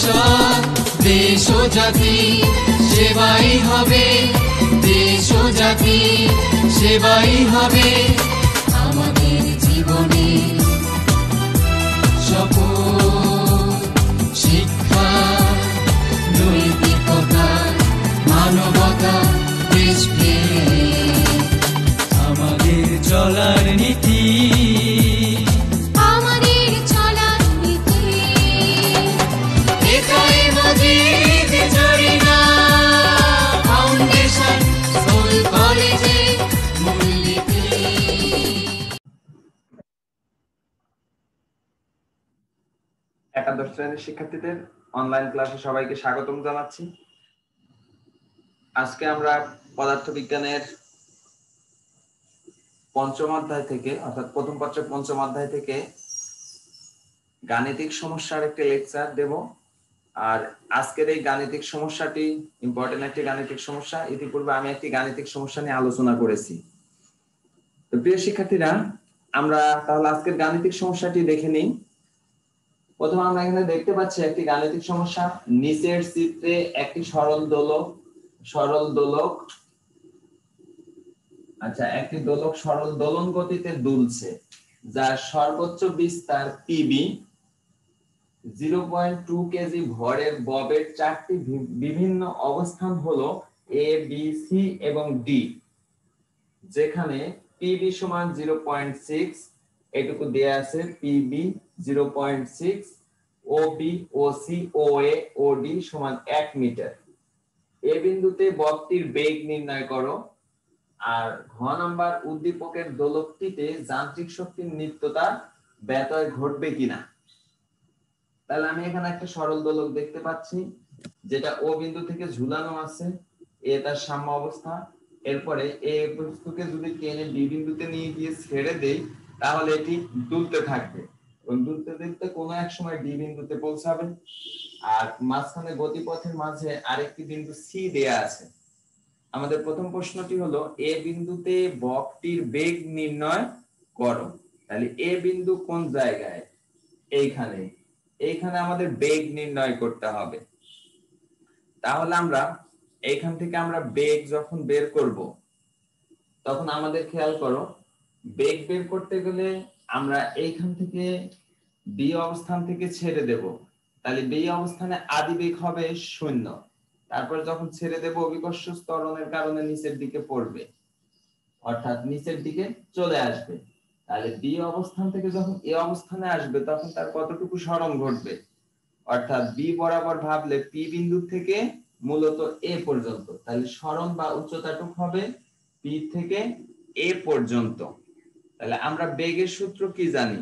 ভবিষ্যৎ দেশ ও জাতি সেবাই হবে, দেশ ও জাতি সেবাই হবে আমাদের জীবনে শপথ। শিক্ষা, নৈতিকতা, মানবতা, দেশপ্রেম আমাদের চলার নীতি, আমাদের চলার নীতি। এটাই মজিদ জরিনা ফাউন্ডেশন স্কুল কলেজে মূলনীতি। একাদশ শ্রেণীর শিক্ষার্থীদের অনলাইন ক্লাসে সবাইকে স্বাগতম জানাচ্ছি। আজকে আমরা পদার্থবিজ্ঞানের পঞ্চম অধ্যায় থেকে অর্থাৎ প্রথম পত্রের পঞ্চম অধ্যায় থেকে গাণিতিক সমস্যার একটি লেকচার দেব। আর আজকের এই গাণিতিক সমস্যাটি ইম্পর্টেন্ট একটি গাণিতিক সমস্যা। ইতিপূর্বে আমি একটি গাণিতিক সমস্যা নিয়ে আলোচনা করেছি। তো প্রিয় শিক্ষার্থীরা, আমরা তাহলে আজকের গাণিতিক সমস্যাটি দেখে নিই। প্রথমে আমরা এখানে দেখতে পাচ্ছি একটি গাণিতিক সমস্যা। নিচের চিত্রে একটি সরল দোলক একটি দোলক সরল দোলন গতিতে দুলছে, যার সর্বোচ্চ বিস্তার পিবি। 0.2 কেজি ভরের ববের চারটি বিভিন্ন অবস্থান হলো এ, বি, সি এবং ডি, যেখানে পিবি সমান 0.6 এটুকু দেয়া আছে। পিবি 0.6, ওবি, ওসি, ওএ, ওডি সমান 1 মিটার। এ বিন্দুতে ববটির বেগ নির্ণয় করো। আর ঘ নাম্বার, উদ্দীপকের দোলকটিতে যান্ত্রিক শক্তির নিত্যতা ব্যতয় ঘটবে কিনা। তাহলে আমি এখানে একটা সরল দোলক দেখতে পাচ্ছি, যেটা ও বিন্দু থেকে ঝুলানো আছে। এ তার সাম্য অবস্থা। এরপরে এ বস্তুকে যদি টেনে বি বিন্দুতে নিয়ে গিয়ে ছেড়ে দেই, তাহলে এটি দুলতে থাকবে এবং দুলতে দুলতে কোনো এক সময় ডি বিন্দুতে পৌঁছাবে। আর মাঝখানে গতিপথের মাঝে আরেকটি বিন্দু সি দেয়া আছে। আমাদের প্রথম প্রশ্নটি হলো এ বিন্দুতে ববটির বেগ নির্ণয় করো। তাহলে এ বিন্দু কোন জায়গায়? এইখানে আমাদের বেগ নির্ণয় করতে হবে। তাহলে আমরা এইখান থেকে আমরা বেগ যখন বের করব, তখন আমাদের খেয়াল করো, বেগ বের করতে গেলে আমরা এইখান থেকে বি অবস্থান থেকে ছেড়ে দেব। তাহলে বি অবস্থানে আদি বেগ হবে 0। তারপর যখন ছেড়ে দেব, অভিকর্ষ ত্বরণের কারণে নিচের দিকে পড়বে, অর্থাৎ নিচের দিকে চলে আসবে। তাহলে বি অবস্থান থেকে যখন এ অবস্থানে আসবে, তখন তার কতটুকু সরণ ঘটবে, অর্থাৎ বি বরাবর ভাবলে পি বিন্দু থেকে মূলত এ পর্যন্ত। তাহলে সরণ বা উচ্চতাটুকু হবে পি থেকে এ পর্যন্ত। তাহলে আমরা বেগের সূত্র কি জানি?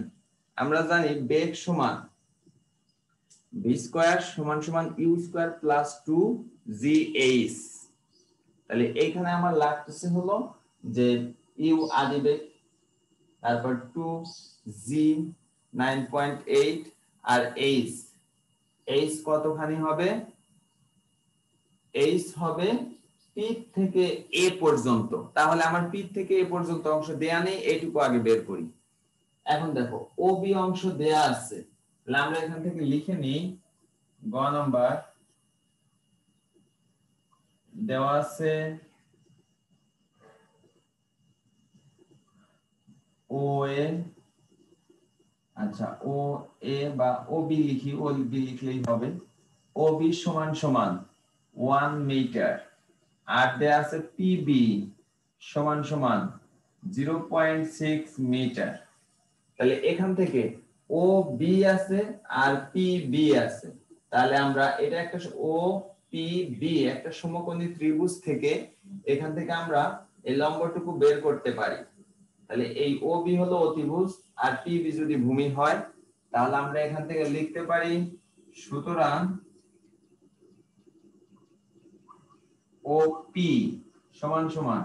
আমরা জানি বেগ সমান ভি স্কয়ার সমান সমান ইউ স্কয়ার প্লাস 2gh। তাহলে এইখানে আমার লাগতেছে হলো যে ইউ আদি বেগ, তারপর 2g 9.8 আর h কতখানি হবে? h হবে পি থেকে এ পর্যন্ত। তাহলে আমার পি থেকে এ পর্যন্ত অংশ দেয়া নেই, এইটুকু আগে বের করি। এখন দেখো ওবি অংশ দেয়া আছে, তাহলে আমরা এখান থেকে লিখে নিই। গ নাম্বার দেওয়া আছে ও এ, ও এ বা ওবি লিখি, ওবি লিখলেই হবে। ওবি সমান সমান 1 মিটার। আর দেয়া আছে পিবি সমান সমান 0.6 মিটার। তাহলে এখান থেকে ও বি আছে আর পি বি আছে। তাহলে আমরা এটা একটা ও পি বি একটা সমকোণী ত্রিভুজ থেকে এখান থেকে আমরা এই লম্বটুকু বের করতে পারি। তাহলে এই ও বি হলো অতিভুজ আর পি বি যদি ভূমি হয়, তাহলে আমরা এখান থেকে লিখতে পারি, সুতরাং ও পি সমান সমান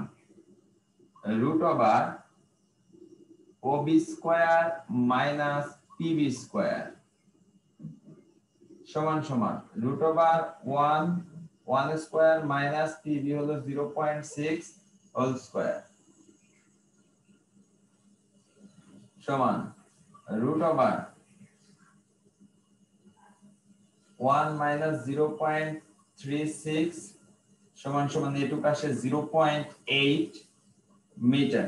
√ OB square minus PB square সমান সমান √1 স্কয়ার মাইনাস PB হলো 0.6 হোল স্কয়ার সমান 1 মাইনাস 0.36 সমান সমান এটুকু আসে 0.8 মিটার।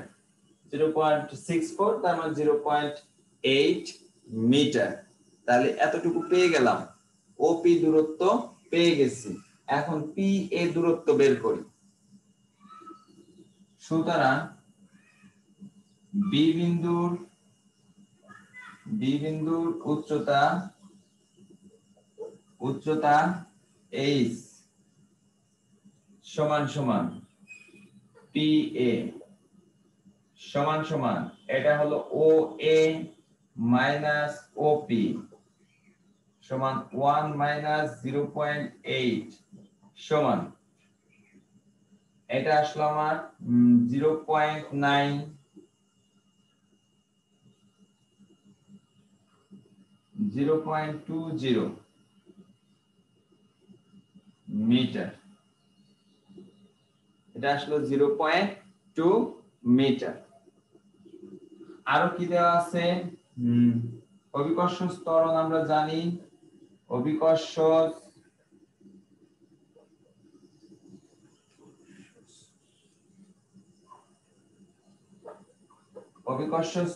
0.64 তার মানে 0.8 মিটার। তাহলে এতটুকু পেয়ে গেলাম। ওপি দূরত্ব পেয়ে গেছি। এখন পি এ দূরত্ব বের করি। সুতরাং বি বিন্দুর উচ্চতা h সমান সমান পি এ সমান সমান এটা হলো ও এ মাইনাস ও পি সমান 1 মাইনাস 0.8 সমান এটা আসলো আমার 0.9 0.20 মিটার। এটা আসলো 0.2 মিটার। আরো কি দেওয়া আছে? অভিকর্ষ ত্বরণ আমরা জানি। অভিকর্ষ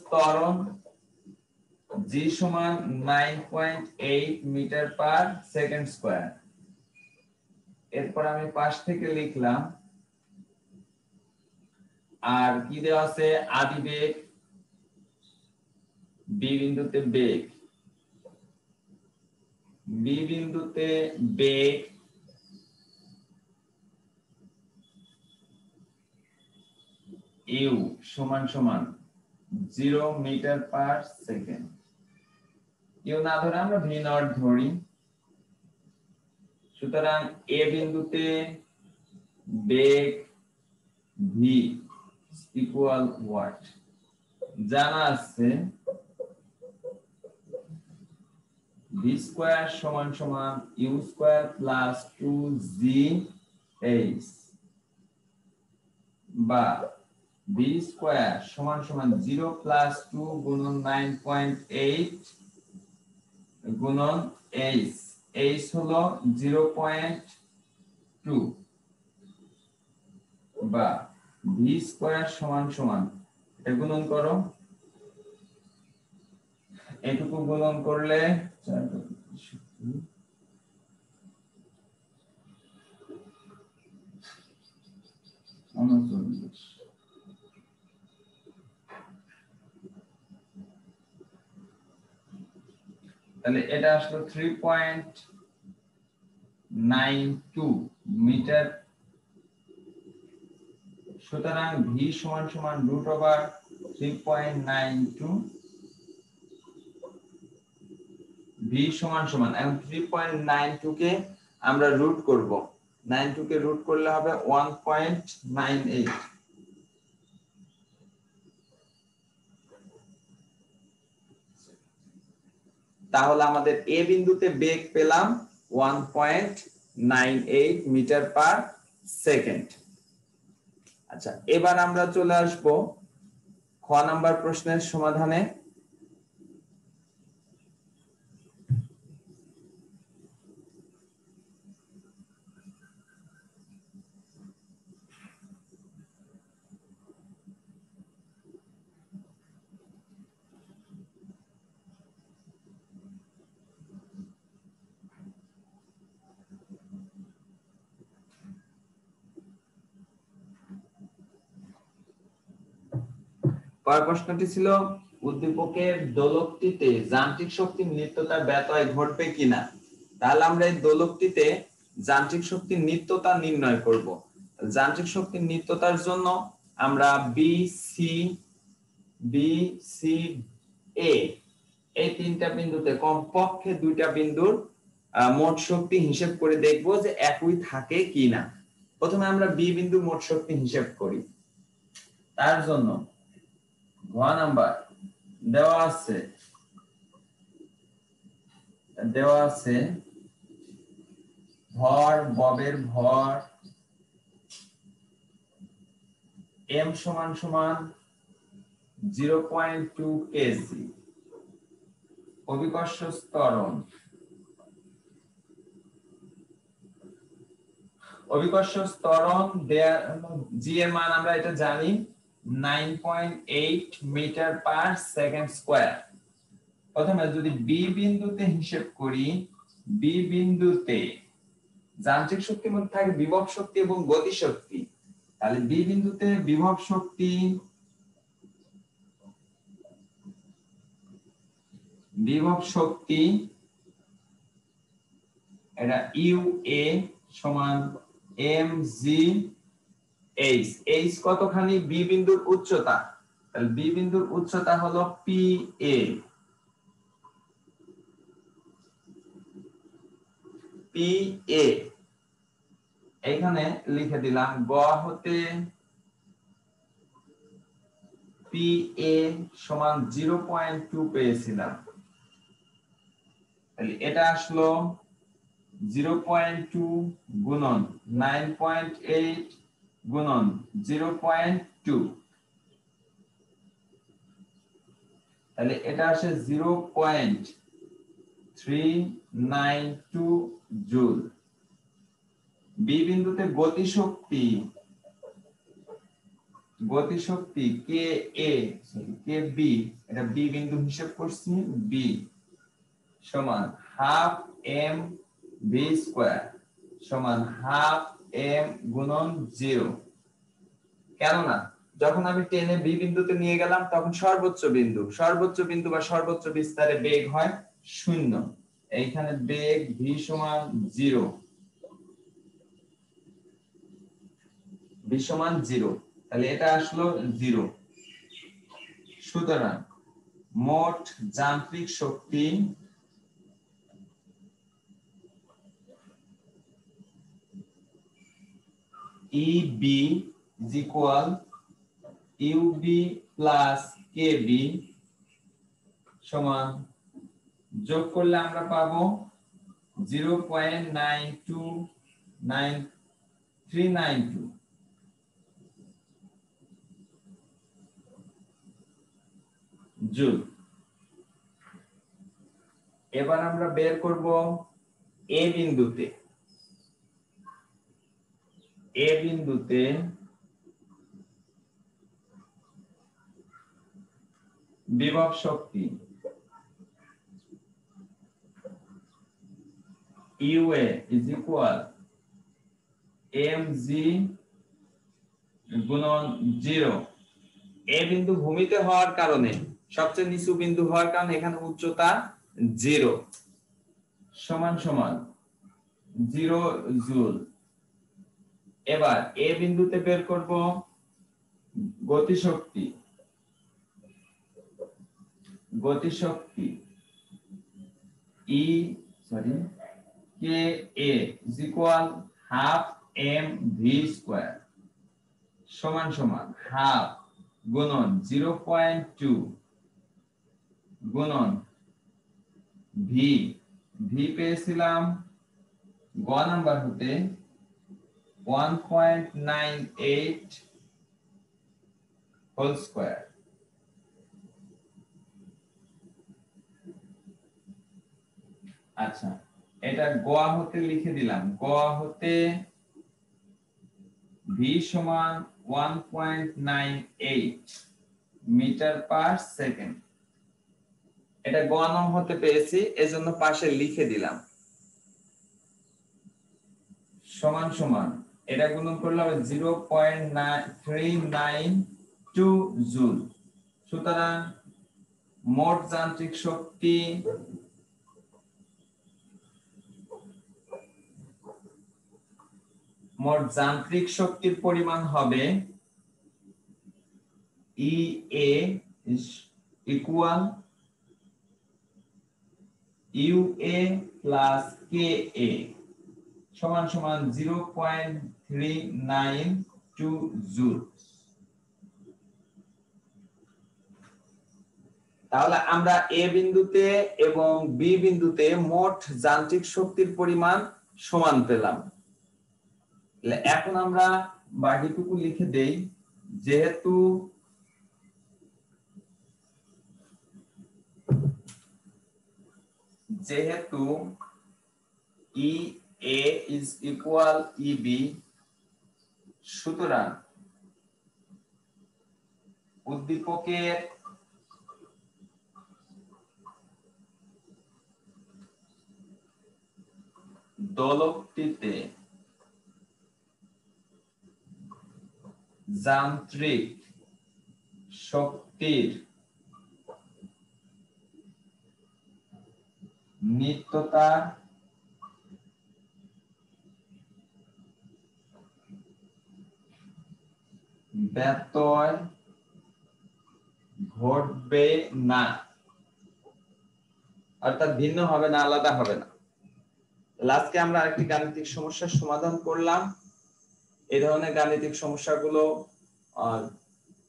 ত্বরণ g সমান 9.8 মিটার পার সেকেন্ড স্কয়ার। এরপর আমি পাশ থেকে লিখলাম আর কি দেওয়া আছে? আদি বেগ, বি বিন্দুতে বেগ, ইউ সমান সমান 0 মিটার পার সেকেন্ড। ইউ না ধরে আমরা ভি নট ধরি। সুতরাং এ বিন্দুতে বেগ ভি ইকুয়াল হোয়াট? জানা আছে ভি স্কয়ার সমান সমান ইউ স্কয়ার প্লাস 2gh বা ভি স্কয়ার সমান সমান 0 প্লাস 2 গুণন 9.8 গুণন h। h হলো 0.2 বা ভি স্কয়ার সমান সমান এটা গুণন করো, এটুকু গুণন করলে তাহলে এটা আসলো 3.92 মিটার। সুতরাং ভি সমান সমান √3.92 ভি সমান সমান এখন 3.92 কে আমরা রুট করব। 92 কে রুট করলে হবে 1.98। তাহলে আমাদের এ বিন্দুতে বেগ পেলাম 1.98 মিটার পার সেকেন্ড। আচ্ছা, এবার আমরা চলে আসব খ নাম্বার প্রশ্নের সমাধানে। পরের প্রশ্নটি ছিল উদ্দীপকের দোলকটিতে যান্ত্রিক শক্তির নিত্যতা ব্যত্যয় ঘটবে কিনা। তাহলে আমরা এই দোলকটিতে যান্ত্রিক শক্তির নিত্যতা নির্ণয় করব। যান্ত্রিক শক্তির নিত্যতার জন্য আমরা বি সি এ এই তিনটা বিন্দুতে কমপক্ষে দুইটা বিন্দুর মোট শক্তি হিসেব করে দেখব যে একই থাকে কিনা। প্রথমে আমরা বি বিন্দুর মোট শক্তি হিসেব করি। তার জন্য ঘ নাম্বার দেওয়া আছে ভর, ববের ভর m সমান সমান 0.2 কেজি। অভিকর্ষ ত্বরণ অভিকর্ষ ত্বরণ জি এর মান আমরা এটা জানি 9.8 মিটার পার সেকেন্ড স্কয়ার। প্রথমে যদি বি বিন্দুতে হিসাব করি, বি বিন্দুতে যান্ত্রিক শক্তির মধ্যে থাকে বিভব শক্তি এবং গতি শক্তি। তাহলে বি বিন্দুতে বিভব শক্তি এটা ইউ এ সমান এম জি এইচ। এইচ কতখানি? বি বিন্দুর উচ্চতা। তাহলে বি বিন্দুর উচ্চতা হলো পি এ। পি এ এখানে লিখে দিলাম। গ হতে পি এ সমান 0.2 পেয়েছিলাম। তাহলে এটা আসলো 0.2 গুণন 9.8 গুণন 0.2, তাহলে এটা আসে 0.392 জুল। বি বিন্দুতে গতিশক্তি কে এ কে বি, এটা বি বিন্দু হিসাব করছি, বি সমান হাফ এম ভি স্কয়ার সমান হাফ এম গুণন 0। কেননা যখন আমি টেনে বি বিন্দুতে নিয়ে গেলাম তখন সর্বোচ্চ বিন্দু বা সর্বোচ্চ বিস্তারে বেগ হয় 0। এইখানে বেগ ভি সমান 0, ভি সমান 0, তাহলে এটা আসলো 0। সুতরাং মোট যান্ত্রিক শক্তি EB is equal UB plus KB সমান যোগ করলে আমরা পাবো 0.92992 জুল। এবার আমরা বের করব এ বিন্দুতে বিভব শক্তি UA is equal mg গুণন 0। এ বিন্দু ভূমিতে হওয়ার কারণে, সবচেয়ে নিচু বিন্দু হওয়ার কারণে এখানে উচ্চতা 0 সমান সমান 0 জুল। এবার এ বিন্দুতে বের করব গতিশক্তি কে এ is equal half m v square সমান সমান হাফ গুণন 0.2 গুণন ভি পেয়েছিলাম গ নাম্বার হতে 1.98 হোল স্কয়ার। আচ্ছা, এটা গ হতে লিখে দিলাম। গ হতে ভি সমান 1.98 মিটার পার সেকেন্ড। এটা গ নং হতে পেয়েছি, এজন্য পাশে লিখে দিলাম। সমান সমান এটা গুণন করলে হবে 0.392 জুল। সুতরাং মোট যান্ত্রিক শক্তি শক্তির পরিমাণ হবে EA is equal UA plus KA সমান সমান 0.392 জুল। তাহলে আমরা এ বিন্দুতে এবং বি বিন্দুতে মোট যান্ত্রিক শক্তির পরিমাণ সমান পেলাম। এখন আমরা বাকিটুকু লিখে দেই। যেহেতু A is equal EB, সুতরাং উদ্দীপকের দোলকটিতে যান্ত্রিক শক্তির নিত্যতা ব্যত্যয় ঘটবে না, অর্থাৎ ভিন্ন হবে না, আলাদা হবে না। আজকে আমরা আরেকটি গাণিতিক সমস্যার সমাধান করলাম। এই ধরনের গাণিতিক সমস্যাগুলো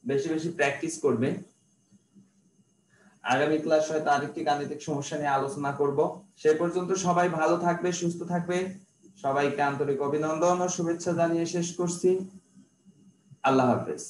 বেশি বেশি প্র্যাকটিস করবে। আগামী ক্লাস হয়তো আরেকটি গাণিতিক সমস্যা নিয়ে আলোচনা করব। সে পর্যন্ত সবাই ভালো থাকবে, সুস্থ থাকবে। সবাইকে আন্তরিক অভিনন্দন ও শুভেচ্ছা জানিয়ে শেষ করছি। আল্লাহ হাফেজ।